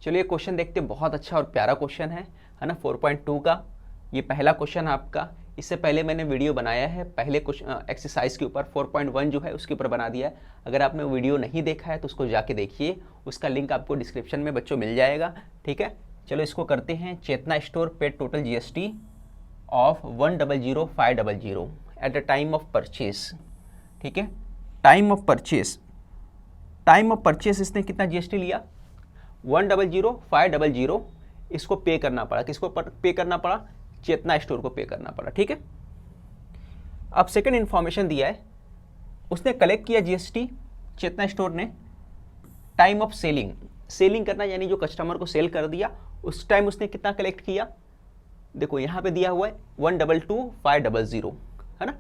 चलिए क्वेश्चन देखते हैं, बहुत अच्छा और प्यारा क्वेश्चन है ना। 4.2 का ये पहला क्वेश्चन है आपका। इससे पहले मैंने वीडियो बनाया है पहले कुछ एक्सरसाइज के ऊपर, 4.1 जो है उसके ऊपर बना दिया है। अगर आपने वीडियो नहीं देखा है तो उसको जाके देखिए, उसका लिंक आपको डिस्क्रिप्शन में बच्चों मिल जाएगा। ठीक है, चलो इसको करते हैं। Chetna store paid total GST of 100,500 at the time of purchase. ठीक है, टाइम ऑफ परचेस इसने कितना GST लिया? 100,500 इसको पे करना पड़ा। किसको पे करना पड़ा? चेतना स्टोर को पे करना पड़ा। ठीक है, अब सेकंड इंफॉर्मेशन दिया है, उसने कलेक्ट किया GST चेतना स्टोर ने टाइम ऑफ सेलिंग करना, यानी जो कस्टमर को सेल कर दिया उस टाइम उसने कितना कलेक्ट किया। देखो यहाँ पे दिया हुआ है 122,500 है ना।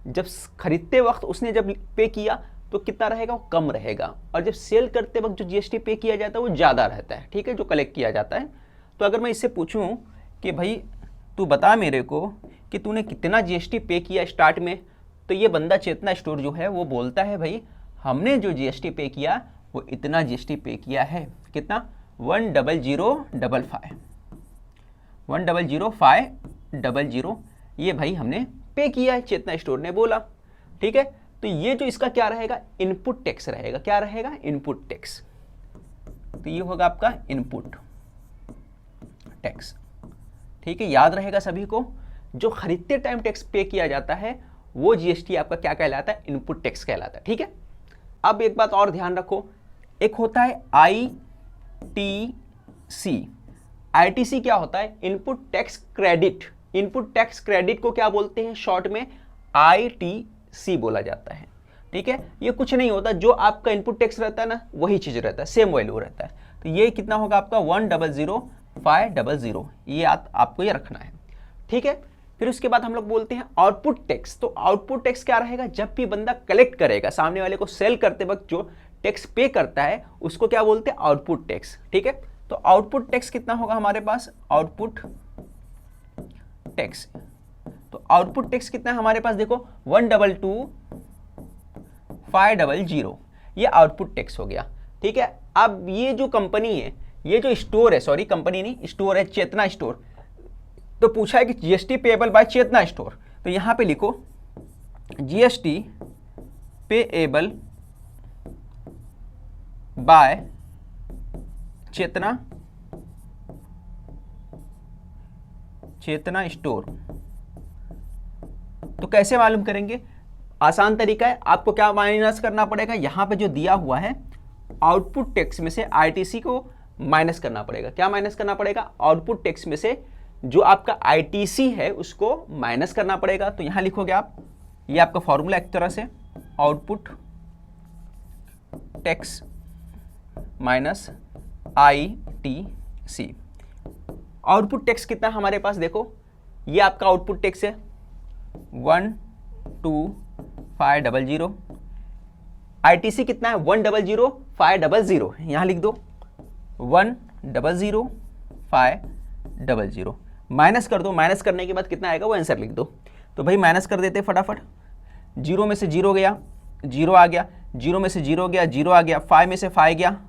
जब खरीदते वक्त उसने जब पे किया तो कितना रहेगा? वो कम रहेगा, और जब सेल करते वक्त जो GST पे किया जाता है वो ज़्यादा रहता है। ठीक है, जो कलेक्ट किया जाता है। तो अगर मैं इससे पूछूं कि भाई तू बता मेरे को कि तूने कितना GST पे किया स्टार्ट में, तो ये बंदा चेतना स्टोर जो है वो बोलता है भाई हमने जो GST पे किया वो इतना GST पे किया है। कितना? 100,500 ये भाई हमने पे किया है, चेतना स्टोर ने बोला। ठीक है, तो ये जो इसका क्या रहेगा? इनपुट टैक्स रहेगा। क्या रहेगा? Input tax. तो ये होगा आपका इनपुट टैक्स। ठीक है, याद रहेगा सभी को, जो खरीदते टाइम टैक्स पे किया जाता है वो GST आपका क्या कहलाता है? इनपुट टैक्स कहलाता है। ठीक है, अब एक बात और ध्यान रखो, एक होता है ITC क्या होता है? Input tax credit. Input tax credit को क्या बोलते हैं? शॉर्ट में ITC बोला जाता है। ठीक है, ये कुछ नहीं होता, जो आपका इनपुट टैक्स रहता है ना वही चीज रहता है, सेम वैल्यू रहता है। तो ये कितना होगा आपका? 100,500। ये आपको ये रखना है। ठीक है, फिर उसके बाद हम लोग बोलते हैं आउटपुट टैक्स। तो आउटपुट टैक्स क्या रहेगा? जब भी बंदा कलेक्ट करेगा, सामने वाले को सेल करते वक्त जो टैक्स पे करता है उसको क्या बोलते हैं? Output tax. ठीक है, तो आउटपुट टैक्स कितना होगा हमारे पास? Output tax. तो आउटपुट टैक्स कितना है हमारे पास? देखो 122,500 ये आउटपुट टैक्स हो गया। ठीक है, अब ये जो कंपनी है, ये जो स्टोर है, सॉरी कंपनी नहीं स्टोर है, चेतना स्टोर, तो पूछा है कि GST payable by Chetna store. तो यहां पे लिखो GST payable by Chetna store. तो कैसे मालूम करेंगे? आसान तरीका है, आपको क्या माइनस करना पड़ेगा? यहां पे जो दिया हुआ है आउटपुट टैक्स में से ITC को माइनस करना पड़ेगा। क्या माइनस करना पड़ेगा? आउटपुट टैक्स में से जो आपका ITC है उसको माइनस करना पड़ेगा। तो यहां लिखोगे आप, ये आपका फॉर्मूला एक तरह से output tax minus ITC। Output tax कितना हमारे पास? देखो ये आपका आउटपुट टैक्स है 122,500। ITC कितना है? 100,500। यहां लिख दो 100,500 माइनस कर दो। माइनस करने के बाद कितना आएगा वो आंसर लिख दो। तो भाई माइनस कर देते फटाफट। 0 में से 0 गया, 0 आ गया, 0 में से 0 गया, 0 आ गया, 5 में से 5 गया,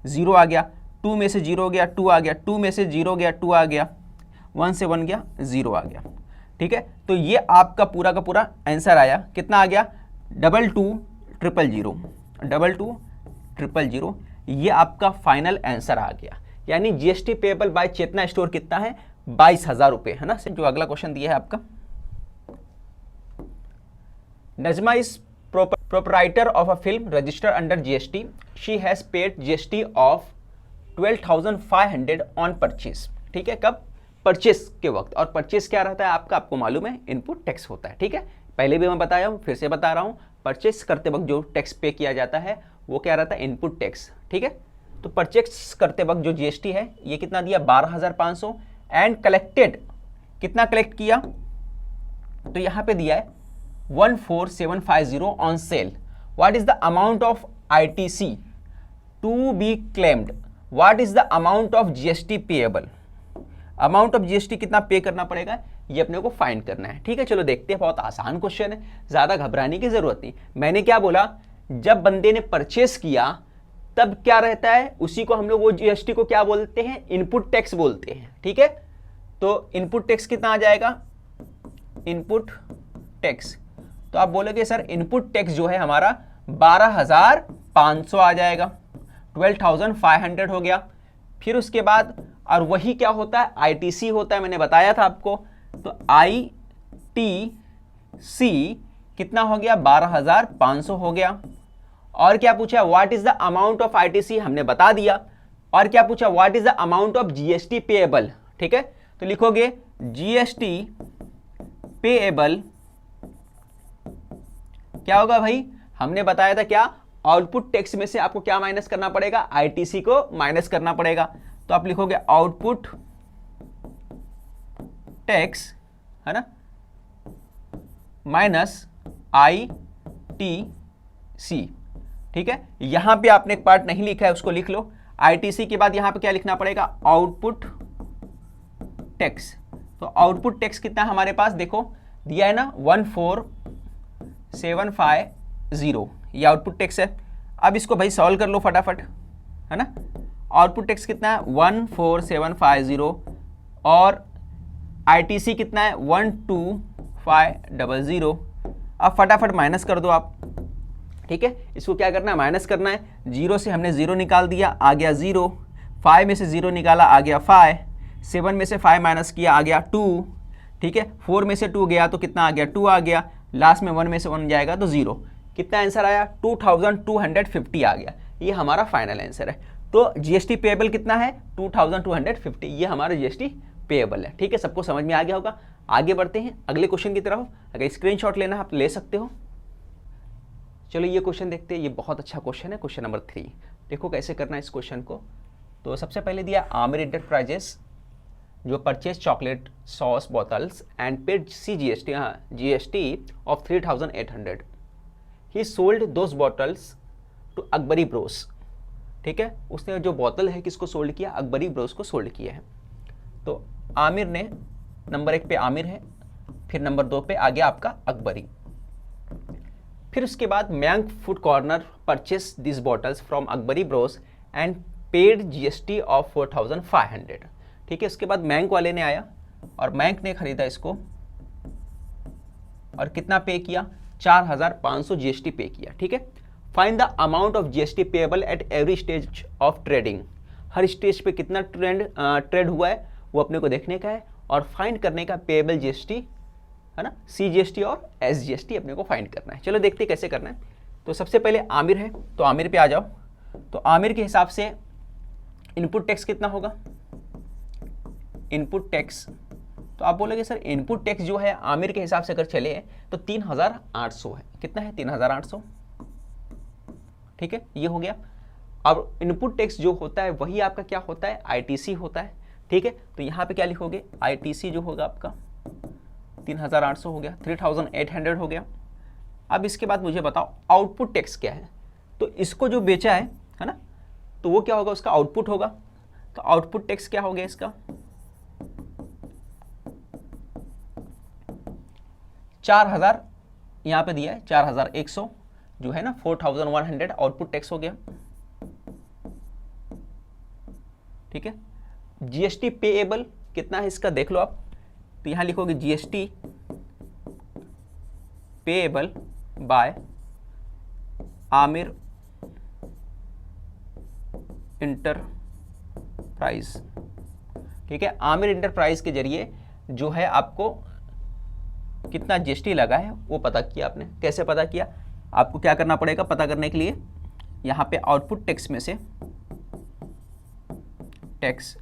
0 आ गया, 2 में से 0 गया, 2 आ गया, 2 में से 0 गया, 2 आ गया, 1 से 1 गया, 0 आ गया। ठीक है, तो ये आपका पूरा का पूरा आंसर आया। कितना आ गया? 22,000 ये आपका फाइनल आंसर आ गया। यानी GST payable by Chetna store कितना है? 22,000 रुपए, है ना। जो अगला क्वेश्चन दिया है आपका, Najma is proprietor of a film registered under GST. She has paid GST of 12,500 on purchase. ठीक है, कब? परचेस के वक्त। और परचेस क्या रहता है आपका? आपको मालूम है इनपुट टैक्स होता है। ठीक है, पहले भी मैं बताया हूं, फिर से बता रहा हूं, परचेस करते वक्त जो टैक्स पे किया जाता है वो क्या रहता है? Input tax. ठीक है, तो परचेस करते वक्त जो GST है ये कितना दिया? 12,500। एंड कलेक्टेड, कितना कलेक्ट किया? तो यहां पे दिया है 14,750 on sale. What is the amount of ITC to be claimed? What is the amount of GST payable? Amount of GST कितना पे करना पड़ेगा ये अपने को फाइंड करना है। ठीक है, चलो देखते हैं। बहुत आसान क्वेश्चन है, ज्यादा घबराने की जरूरत नहीं। मैंने क्या बोला? जब बंदे ने परचेस किया तब क्या रहता है, उसी को हम लोग वो जीएसटी को क्या बोलते हैं, इनपुट टैक्स बोलते हैं। ठीक है, तो इनपुट टैक्स कितना आ जाएगा, इनपुट टैक्स, तो आप बोलोगे सर इनपुट टैक्स जो है हमारा 12,500 आ जाएगा, 12,500 हो गया। फिर उसके बाद और वही क्या होता है, आईटीसी होता है, मैंने बताया था आपको। तो आईटीसी कितना हो गया, 12,500 हो गया। और क्या पूछा, what is the amount of ITC, हमने बता दिया। और क्या पूछा, what is the amount of GST payable. ठीक है, तो लिखोगे जीएसटी पेएबल क्या होगा भाई, हमने बताया था क्या, आउटपुट टैक्स में से आपको क्या माइनस करना पड़ेगा, आईटीसी को माइनस करना पड़ेगा। तो आप लिखोगे आउटपुट टैक्स, है ना, माइनस आईटीसी। ठीक है, यहां पे आपने एक पार्ट नहीं लिखा है, उसको लिख लो। आईटीसी के बाद यहां पे क्या लिखना पड़ेगा, आउटपुट टैक्स। तो आउटपुट टैक्स कितना है हमारे पास, देखो दिया है ना 14,750, ये आउटपुट टैक्स है। अब इसको भाई सॉल्व कर लो फटाफट, है ना। आउटपुट टैक्स कितना है 14,750 और आईटीसी कितना है 12,500। अब फटाफट माइनस कर दो आप। ठीक है, इसको क्या करना है, माइनस करना है। 0 से हमने 0 निकाल दिया, आ गया 0। 5 में से 0 निकाला, आ गया 5। 7 में से 5 माइनस किया, आ गया 2। ठीक है, 4 में से 2 गया तो कितना आ गया, 2 आ गया। लास्ट में 1 में से 1 जाएगा तो 0। कितना आंसर आया, 2250 आ गया। ये हमारा फाइनल आंसर है। तो जीएसटी पेएबल कितना है, 2250, ये हमारा जीएसटी पेएबल है। ठीक है, सबको समझ में आ गया होगा। आगे बढ़ते हैं अगले क्वेश्चन की तरफ। अगर स्क्रीनशॉट लेना आप ले सकते हो। चलो ये क्वेश्चन देखते हैं, ये बहुत अच्छा क्वेश्चन है, क्वेश्चन नंबर 3। देखो कैसे करना है इस क्वेश्चन को। तो सबसे पहले दिया आमिर इंटरप्राइजेस जो purchase chocolate sauce bottles and paid GST of 3,800। He sold those bottles to Akbari bros. ठीक है, उसने जो बोतल है किसको सोल्ड किया, अकबरी ब्रोस को सोल्ड किया है। तो आमिर ने, नंबर 1 पे आमिर है, फिर नंबर 2 पे आ गया आपका अकबरी। फिर उसके बाद Mayank food corner purchase this bottles from Akbari Bros and paid GST of 4,500। ठीक है, उसके बाद मयंक वाले ने आया और मयंक ने खरीदा इसको और कितना पे किया, 4,500 जीएसटी पे किया। ठीक है, find the amount of GST payable at every stage of trading. Her stage पे कितना ट्रेड हुआ है वो अपने को देखने का है और फाइंड करने का पेएबल जीएसटी, है ना, सीजीएसटी और एसजीएसटी अपने को फाइंड करना है। चलो देखते कैसे करना है। तो सबसे पहले आमिर है, तो आमिर पे आ जाओ। तो आमिर के हिसाब से इनपुट टैक्स कितना होगा, इनपुट टैक्स, तो आप बोलोगे सर इनपुट टैक्स जो है आमिर के हिसाब से अगर चले तो 3,800 है। कितना है, 3,800। ठीक है, ये हो गया। अब इनपुट टैक्स जो होता है वही आपका क्या होता है, आईटीसी होता है। ठीक है, तो यहाँ पे क्या लिखोगे, आईटीसी जो होगा आपका 3,800 हो गया, 3,800 हो गया। अब इसके बाद मुझे बताओ आउटपुट टैक्स क्या है। तो इसको जो बेचा है ना, तो वो क्या होगा, उसका आउटपुट होगा। तो आउटपुट टैक्स क्या हो गया इसका, 4,000 यहाँ पे दिया है, 4,100 जो है ना, 4,100 आउटपुट टैक्स हो गया। ठीक है, जीएसटी पेएबल कितना है इसका देख लो आप। तो यहां लिखोगे GST payable by Aamir enterprise. ठीक है, आमिर इंटरप्राइज के जरिए जो है आपको कितना जीएसटी लगा है वो पता किया आपने। कैसे पता किया, आपको क्या करना पड़ेगा पता करने के लिए, यहाँ पे आउटपुट टैक्स में से tax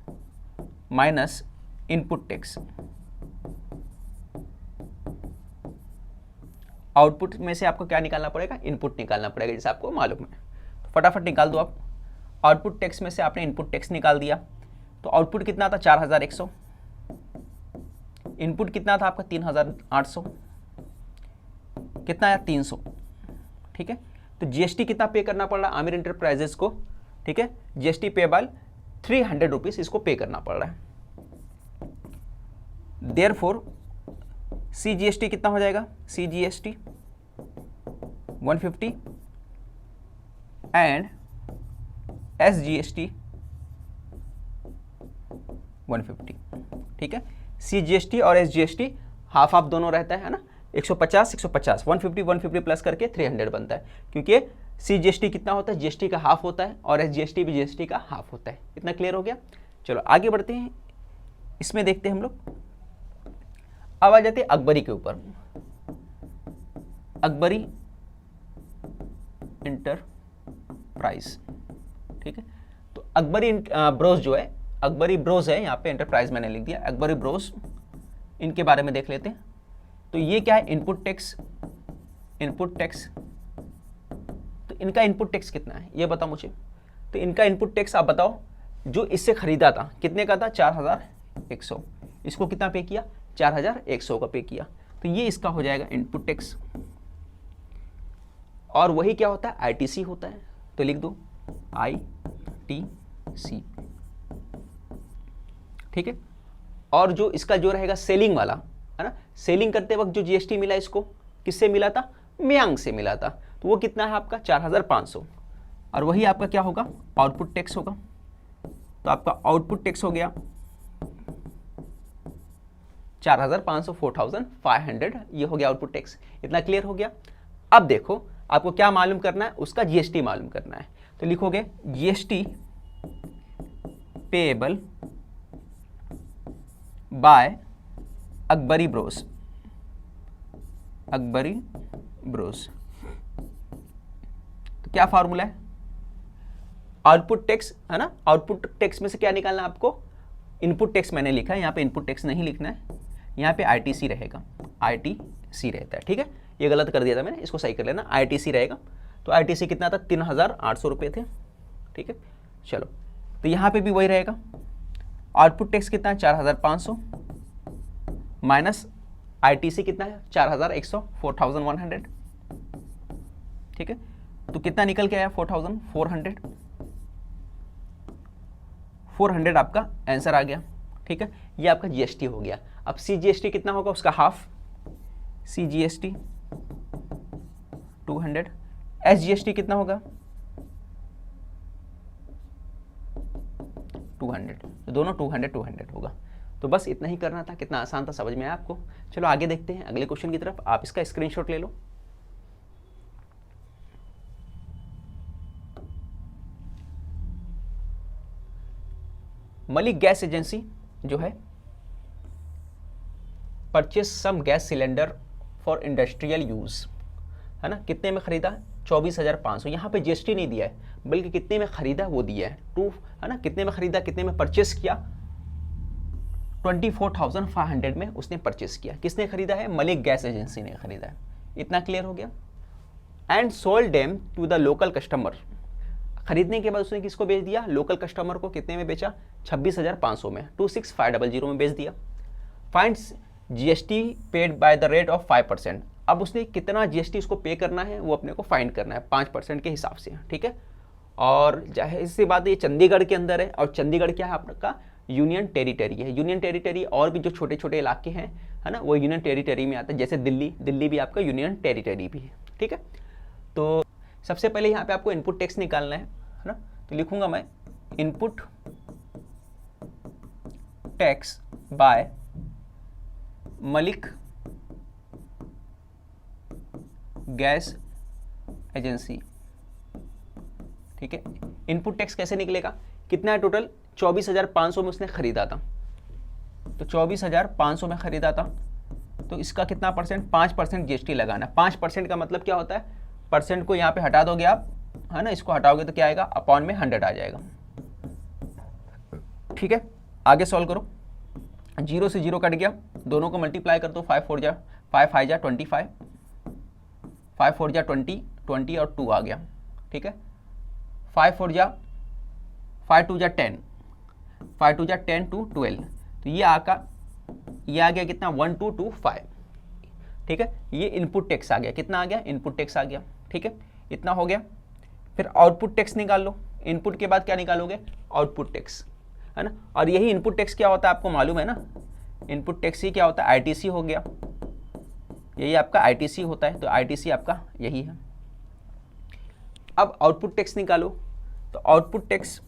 minus input tax, output में से आपको क्या निकालना पड़ेगा, इनपुट निकालना पड़ेगा, जैसे आपको मालूम है। तो फटाफट निकाल दो आप। आउटपुट टैक्स में से आपने इनपुट टैक्स निकाल दिया, तो आउटपुट कितना था 4,100, इनपुट कितना था आपका 3,800, कितना आया 300। ठीक है, तो जीएसटी कितना पे करना पड़ रहा है आमिर इंटरप्राइजेस को। ठीक है, जीएसटी पेएबल 300 रुपीज इसको पे करना पड़ रहा है। देयरफॉर सीजीएसटी कितना हो जाएगा, सीजीएसटी 150 एंड SGST 150, ठीक है। CGST और SGST हाफ हाफ दोनों रहता है ना, 150 150, 150 150 प्लस करके 300 बनता है, क्योंकि CGST कितना होता है, GST का हाफ होता है, और SGST भी GST का हाफ होता है। इतना क्लियर हो गया। चलो आगे बढ़ते हैं, इसमें देखते हैं हम लोग। अब आ जाते हैं अकबरी के ऊपर। अकबरी इंटरप्राइज, ठीक है। तो अकबरी ब्रोस जो है, अकबरी ब्रोस है, यहाँ पे एंटरप्राइज मैंने लिख दिया, अकबरी ब्रोस, इनके बारे में देख लेते हैं। तो ये क्या है, इनपुट टैक्स, इनपुट टैक्स। तो इनका इनपुट टैक्स कितना है ये बताओ मुझे। तो इनका इनपुट टैक्स आप बताओ, जो इससे खरीदा था कितने का था, 4100, इसको कितना पे किया, 4100 का पे किया। तो ये इसका हो जाएगा इनपुट टैक्स। और वही क्या होता है, ITC होता है। तो लिख दो ITC, ठीक है। और जो इसका जो रहेगा सेलिंग वाला है ना, सेलिंग करते वक्त जो GST मिला इसको किससे मिला था, म्यांग से मिला था। तो वो कितना है आपका 4500, और वही आपका क्या होगा, आउटपुट टैक्स होगा। तो आपका आउटपुट टैक्स हो गया 4500, 4500, ये हो गया आउटपुट टैक्स। इतना क्लियर हो गया। अब देखो आपको क्या मालूम करना है, उसका GST मालूम करना है। तो लिखोगे GST payable bye Akbari Bros, Akbari Bros. तो क्या फार्मूला है, आउटपुट टैक्स है ना, आउटपुट टैक्स में से क्या निकालना है आपको, इनपुट टैक्स मैंने लिखा है, यहाँ पे इनपुट टैक्स नहीं लिखना है, यहाँ पे ITC रहेगा, ITC रहता है, ठीक है। ये गलत कर दिया था मैंने, इसको सही कर लेना, ITC रहेगा। तो ITC कितना था, 3800 रुपये थे, ठीक है। चलो तो यहाँ पे भी वही रहेगा, आउटपुट टैक्स कितना है 4500 माइनस ITC कितना है 4100, 4100, ठीक है। तो कितना निकल के आया 4400, 400 आपका आंसर आ गया, ठीक है। ये आपका GST हो गया। अब CGST कितना होगा, उसका हाफ, CGST 200, SGST कितना होगा 200, तो दोनों 200 होगा। तो बस इतना ही करना था, कितना आसान था, समझ में आया आपको। चलो आगे देखते हैं अगले क्वेश्चन की तरफ। आप इसका स्क्रीनशॉट ले लो। मलिक गैस एजेंसी जो है, purchase some gas cylinder for industrial use, है ना, कितने में खरीदा, 24,500। यहाँ पे GST नहीं दिया है, बल्कि कितने में खरीदा वो दिया है, है ना, कितने में खरीदा, कितने में परचेस किया, 24,500 में उसने परचेस किया। किसने खरीदा है, मलिक गैस एजेंसी ने खरीदा है। इतना क्लियर हो गया। And sold them to the local customer, खरीदने के बाद उसने किसको बेच दिया, लोकल कस्टमर को। कितने में बेचा, 26,500 में, 26,500 में बेच दिया। Finds GST paid by the rate of 5%। अब उसने कितना GST उसको पे करना है वो अपने को फाइंड करना है 5% के हिसाब से, ठीक है। और जाहिर सी बात ये चंडीगढ़ के अंदर है, और चंडीगढ़ क्या है आपका, यूनियन टेरिटरी है। यूनियन टेरिटरी और भी जो छोटे छोटे इलाके हैं, है ना, वो यूनियन टेरिटरी में आता है। जैसे दिल्ली, दिल्ली भी आपका यूनियन टेरिटरी भी है, ठीक है। तो सबसे पहले यहाँ पे आपको इनपुट टैक्स निकालना है ना। तो लिखूंगा मैं input tax bye Malik gas agency, ठीक है। इनपुट टैक्स कैसे निकलेगा, कितना है टोटल, 24,500 में उसने खरीदा था। तो 24,500 में खरीदा था, तो इसका कितना परसेंट, 5% GST लगाना। 5% का मतलब क्या होता है, परसेंट को यहाँ पे हटा दोगे आप, है ना, इसको हटाओगे तो क्या आएगा, अपॉन में 100 आ जाएगा, ठीक है। आगे सॉल्व करो, 0 से 0 कट गया, दोनों को मल्टीप्लाई कर दो, 5 4 जा 5 5 जा 25, 5 4 जा 20, 20 और 2 आ गया, ठीक है। 5 4 जा 5 2 जा 10, 5 2 जा 10 2 12, तो ये आ गया कितना, 1225, ठीक है। ये इनपुट टैक्स आ गया, कितना आ गया, इनपुट टैक्स आ गया, ठीक है। इतना हो गया। फिर आउटपुट टैक्स निकाल लो। इनपुट के बाद क्या निकालोगे, आउटपुट टैक्स, है ना। और यही इनपुट टैक्स क्या होता है आपको मालूम है ना, इनपुट टैक्स ही क्या होता है, ITC हो गया, यही आपका ITC होता है। तो ITC आपका यही है। अब आउटपुट टैक्स निकालो। तो आउटपुट टैक्स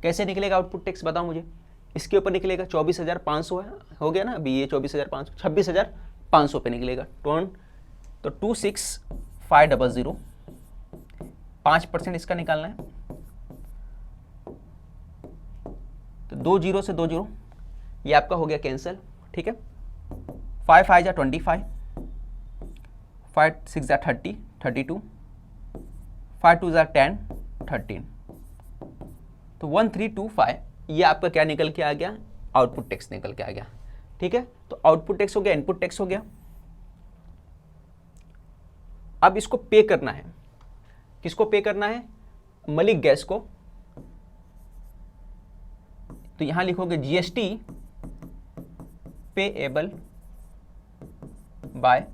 कैसे निकलेगा? आउटपुट टैक्स बताओ मुझे। इसके ऊपर निकलेगा 24,500 है, हो गया ना अभी ये 24,500, 26,500 पे निकलेगा टोन। तो 26,500, 5% इसका निकालना है। तो 2 जीरो से 2 जीरो, ये आपका हो गया कैंसिल, ठीक है। 5 5 जा 25, 5 6 जा 30, 32, 5 2 जा 10, 13, तो 1325 ये आपका क्या निकल के आ गया? आउटपुट टैक्स निकल के आ गया, ठीक है। तो आउटपुट टैक्स हो गया, इनपुट टैक्स हो गया। अब इसको पे करना है, किसको पे करना है? मलिक गैस को। तो यहां लिखोगे GST payable by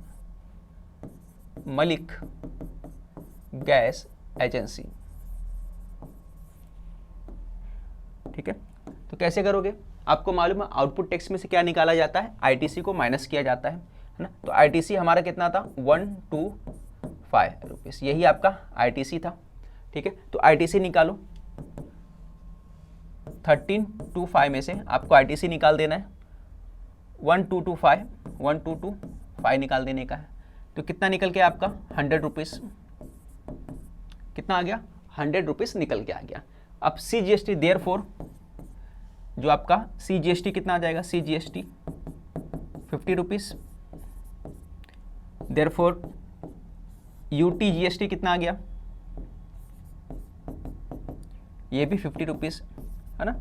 Malik gas agency, ठीक है। तो कैसे करोगे? आपको मालूम है आउटपुट टैक्स में से क्या निकाला जाता है? आईटीसी को माइनस किया जाता है ना। तो आईटीसी हमारा कितना था? 125 रुपीस, यही आपका आईटीसी था, ठीक है। तो आईटीसी निकालो, 1325 में से आपको आईटीसी निकाल देना है। 1225 निकाल देने का है। तो कितना निकल के आपका? 100 रुपीस। कितना आ गया? 100 रुपीस निकल के आ गया। अब CGST देयरफॉर जो आपका CGST कितना आ जाएगा? CGST 50 rupees. देयरफॉर UTGST कितना आ गया? ये भी 50 रुपीस है ना।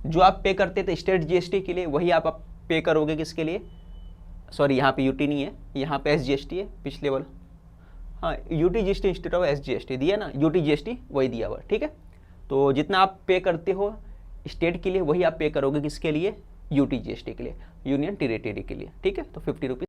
जो आप पे करते थे स्टेट GST के लिए वही आप पे करोगे किसके लिए? सॉरी, यहाँ पे UT नहीं है, यहाँ पे SGST है पिछले वाला। हाँ, UTGST इंस्टेड ऑफ SGST दिया ना, UTGST वही दिया हुआ, ठीक है। तो जितना आप पे करते हो स्टेट के लिए वही आप पे करोगे किसके लिए? UTGST के लिए, यूनियन टेरिटरी के लिए, ठीक है। तो 50 रुपीस